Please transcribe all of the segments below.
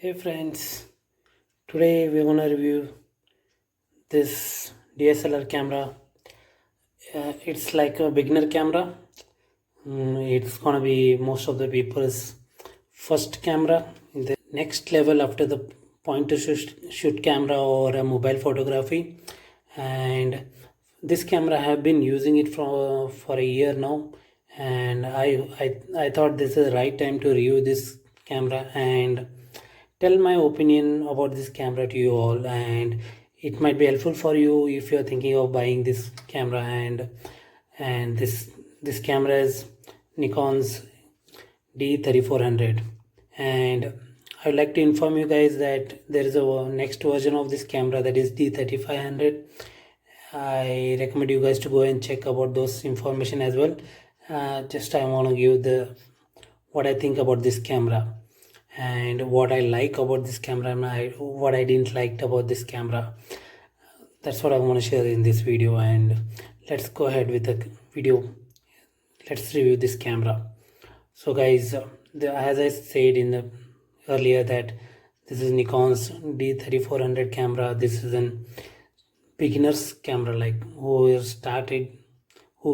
Hey friends, today we're gonna review this DSLR camera. It's like a beginner camera. It's gonna be most of the people's first camera in the next level after the point to shoot camera or a mobile photography. And this camera I have been using it for a year now, and I thought this is the right time to review this camera and tell my opinion about this camera to you all, and it might be helpful for you if you're thinking of buying this camera. And this camera is Nikon's D3400, and I would like to inform you guys that there is a next version of this camera, that is D3500. I recommend you guys to go and check about those information as well. Just I want to give the what I think about this camera and what I like about this camera and what I didn't like about this camera. That's what I want to share in this video, and let's go ahead with the video. Let's review this camera. So guys, as I said in the earlier, that this is Nikon's D3400 camera. This is an beginner's camera, like who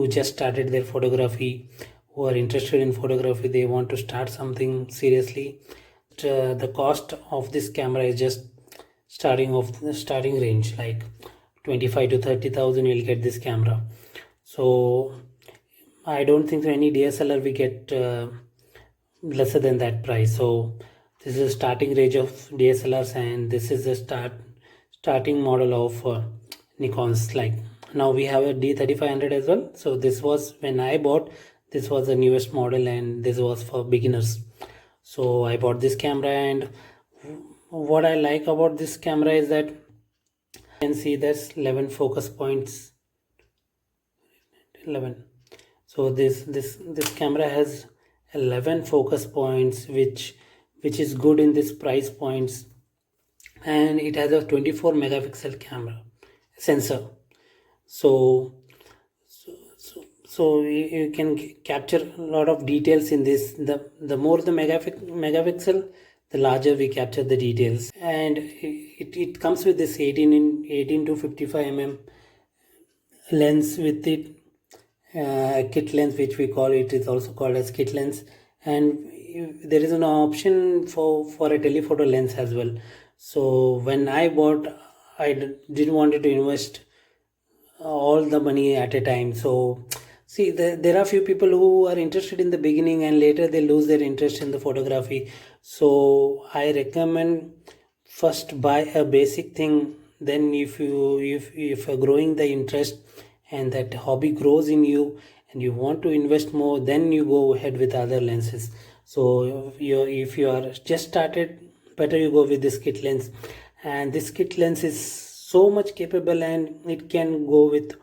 just started their photography, who are interested in photography, they want to start something seriously. The cost of this camera is just starting range, like 25 to 30,000 you'll get this camera. So I don't think any DSLR we get lesser than that price. So this is a starting range of DSLRs, and this is the starting model of Nikon's. Like now we have a D3500 as well. So this was when I bought, this was the newest model, and this was for beginners. So I bought this camera, and what I like about this camera is that you can see there's 11 focus points. 11. So this camera has 11 focus points, which is good in this price points, and it has a 24 megapixel camera sensor. So you can capture a lot of details in this. The more the megapixel, the larger we capture the details, and it comes with this 18 to 55 lens with it, kit lens, which we call it is also called as kit lens, and there is an option for a telephoto lens as well. So when I bought, I didn't want to invest all the money at a time. So see, there are few people who are interested in the beginning, and later they lose their interest in the photography. So I recommend first buy a basic thing. Then if you're growing the interest and that hobby grows in you and you want to invest more, then you go ahead with other lenses. So if you are just started, better you go with this kit lens. And this kit lens is so much capable, and it can go with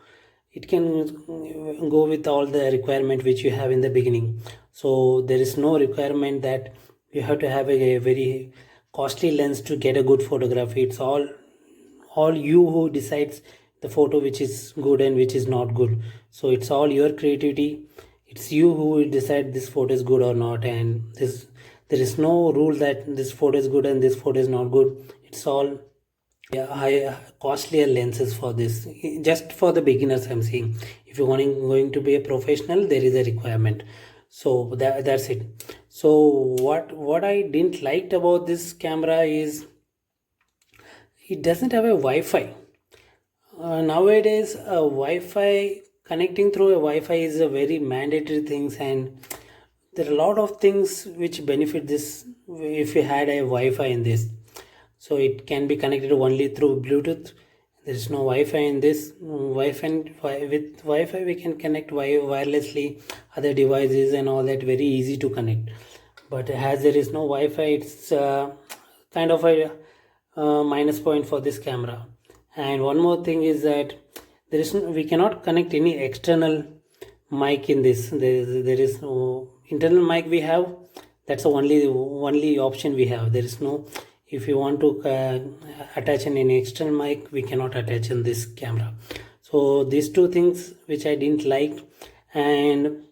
all the requirement which you have in the beginning. So there is no requirement that you have to have a very costly lens to get a good photography. It's all you who decides the photo which is good and which is not good. So it's all your creativity. It's you who will decide this photo is good or not, and there is no rule that this photo is good and this photo is not good. It's all high costlier lenses for this. Just for the beginners I'm saying. If you're going to be a professional, there is a requirement. So that's it. So what I didn't like about this camera is it doesn't have a Wi-Fi. Nowadays Wi-Fi, connecting through a Wi-Fi is a very mandatory things, and there are a lot of things which benefit this if you had a Wi-Fi in this. So it can be connected only through Bluetooth. There is no Wi-Fi in this. With Wi-Fi we can connect wirelessly other devices and all that, very easy to connect. But as there is no Wi-Fi, it's kind of a minus point for this camera. And one more thing is that we cannot connect any external mic in this. There is no internal mic we have. That's the only option we have. There is no, if you want to attach an external mic, we cannot attach in this camera. So these two things which I didn't like. And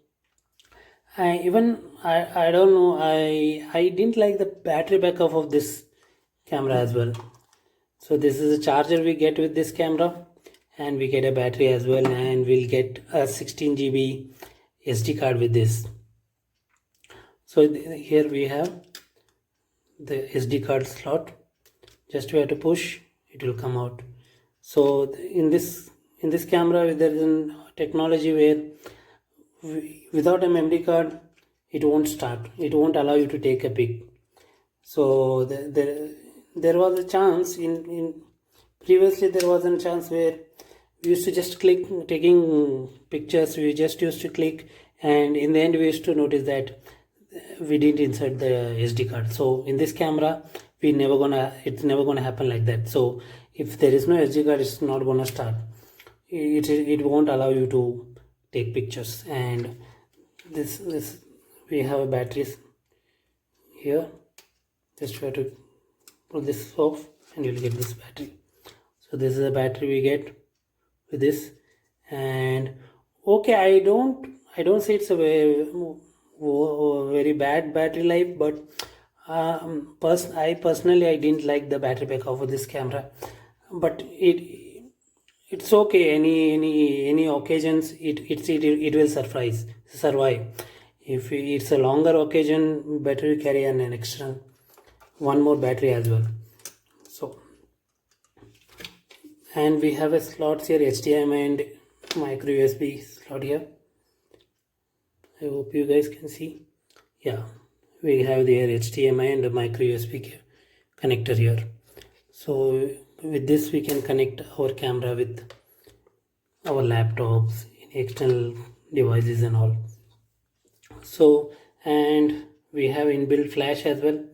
I don't know, I didn't like the battery backup of this camera as well. So this is a charger we get with this camera, and we get a battery as well, and we'll get a 16 GB SD card with this. So here we have the SD card slot. Just we have to push, it will come out. So in this camera there is a technology where without a memory card it won't start, it won't allow you to take a pic. So there was a chance in previously there was a chance where we used to just click taking pictures, we just used to click, and in the end we used to notice that we didn't insert the SD card. So in this camera it's never gonna happen like that. So if there is no SD card, it's not gonna start, it won't allow you to take pictures. And this we have a batteries here. Just try to pull this off and you'll get this battery. So this is a battery we get with this. And okay, I don't say it's a very bad battery life, but I personally didn't like the battery backup of this camera, but it's okay. Any occasions it will survive. If it's a longer occasion, better you carry an extra one more battery as well. So, and we have a slots here, HDMI and micro USB slot here. I hope you guys can see. Yeah, we have the HDMI and a micro USB connector here. So with this we can connect our camera with our laptops, external devices and all. So, and we have inbuilt flash as well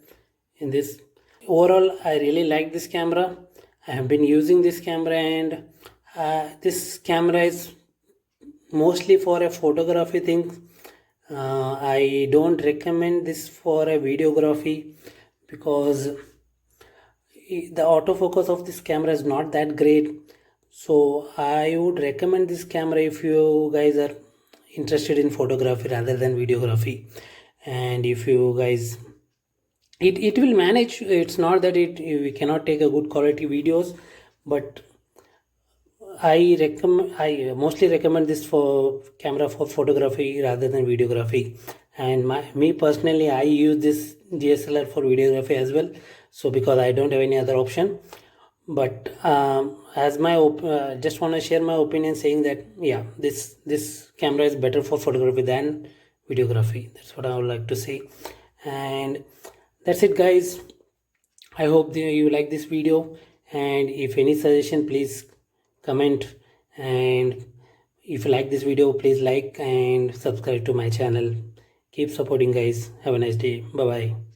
in this. Overall, I really like this camera. I have been using this camera, and this camera is mostly for a photography thing. I don't recommend this for a videography because the autofocus of this camera is not that great. So I would recommend this camera if you guys are interested in photography rather than videography. And if you guys, it will manage. It's not that we cannot take a good quality videos, but I mostly recommend this for camera for photography rather than videography. And me personally, I use this DSLR for videography as well. So because I don't have any other option, but as my just want to share my opinion saying that yeah, this camera is better for photography than videography. That's what I would like to say. And that's it, guys. I hope you like this video, and if any suggestion, please comment. And if you like this video, please like and subscribe to my channel. Keep supporting, guys. Have a nice day. Bye bye.